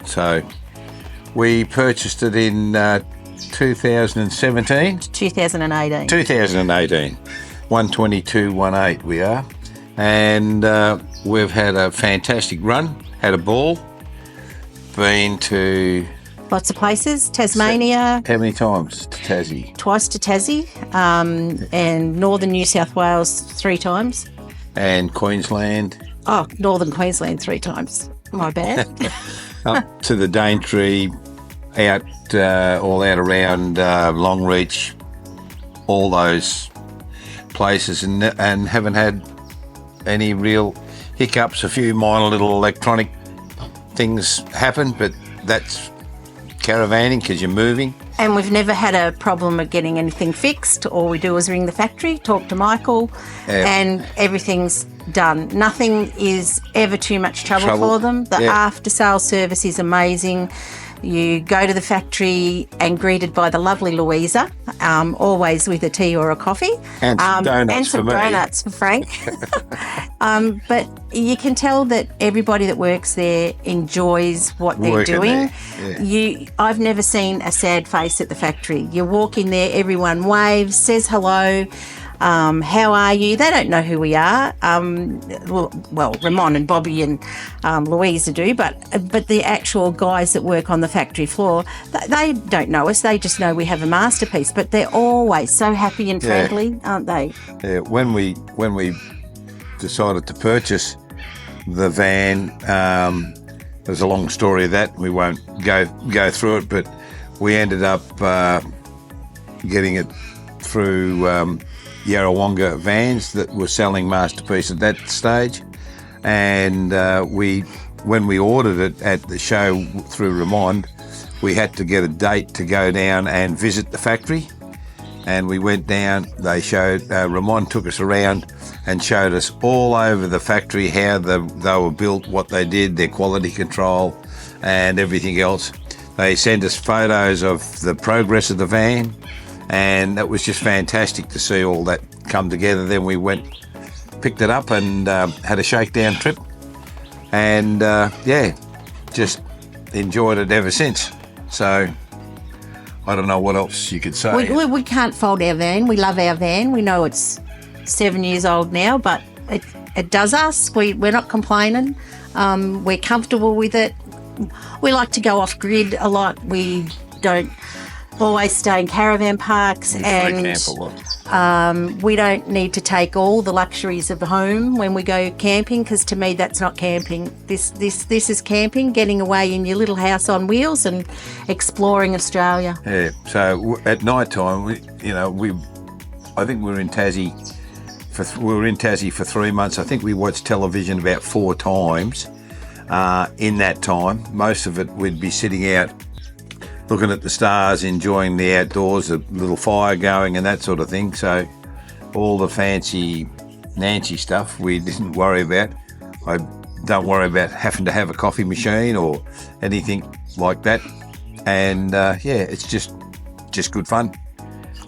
So we purchased it in 2017? 2018. 2018. 122.18 we are. And we've had a fantastic run, had a ball, been to... Lots of places. Tasmania. How many times to Tassie? Twice to Tassie, and northern New South Wales 3 times. And Queensland? Oh, northern Queensland 3 times. My bad. Up to the Daintree, all out around Longreach, all those places, and haven't had any real hiccups. A few minor little electronic things happen, but that's caravanning because you're moving. And we've never had a problem of getting anything fixed. All we do is ring the factory, talk to Michael, and everything's done. Nothing is ever too much trouble for them. The after-sales service is amazing. You go to the factory and greeted by the lovely Louisa, always with a tea or a coffee. And some donuts and some for me. donuts for Frank. But you can tell that everybody that works there enjoys what they're doing. I've never seen a sad face at the factory. You walk in there, everyone waves, says hello. How are you? They don't know who we are. Well, Ramon and Bobby and Louisa do, but the actual guys that work on the factory floor, they don't know us. They just know we have a masterpiece. But they're always so happy and friendly, aren't they? Yeah. When we decided to purchase the van, there's a long story of that. We won't go through it, but we ended up getting it through Yarrawonga vans that were selling Masterpiece at that stage, and when we ordered it at the show through Ramon, we had to get a date to go down and visit the factory, and we went down. They showed Ramon took us around and showed us all over the factory how they were built, what they did, their quality control and everything else. They sent us photos of the progress of the van, and that was just fantastic to see all that come together. Then we picked it up and had a shakedown trip, and just enjoyed it ever since. So I don't know what else you could say. We can't fault our van. We love our van. We know it's 7 years old now, but it does us. We're not complaining. We're comfortable with it. We like to go off grid a lot. We don't always stay in caravan parks, and we don't need to take all the luxuries of home when we go camping, because to me that's not camping. This is camping, getting away in your little house on wheels and exploring Australia. Yeah. So at night time, I think we were in Tassie for 3 months. I think we watched television about 4 times in that time. Most of it we'd be sitting out looking at the stars, enjoying the outdoors, a little fire going and that sort of thing. So all the fancy Nancy stuff we didn't worry about. I don't worry about having to have a coffee machine or anything like that. And it's just good fun.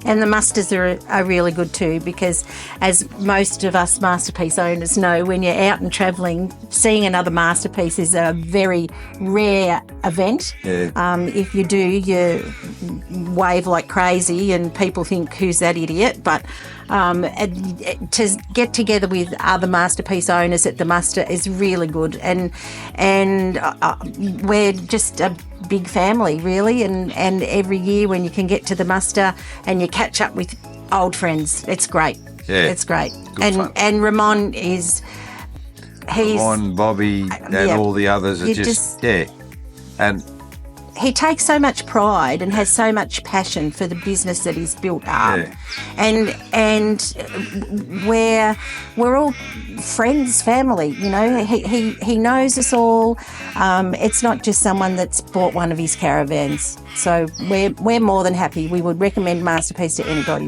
And the musters are really good too, because as most of us Masterpiece owners know, when you're out and travelling, seeing another Masterpiece is a very rare event. Yeah. If you do, you wave like crazy and people think, who's that idiot? But to get together with other Masterpiece owners at the muster is really good. And we're just a big family, really, and every year when you can get to the muster and you catch up with old friends, it's great. Yeah, it's great. Fun. And Ramon Ramon, Bobby, and all the others are and he takes so much pride and has so much passion for the business that he's built up. Yeah. And we're all friends, family, he knows us all. It's not just someone that's bought one of his caravans. So we're more than happy. We would recommend Masterpiece to anybody.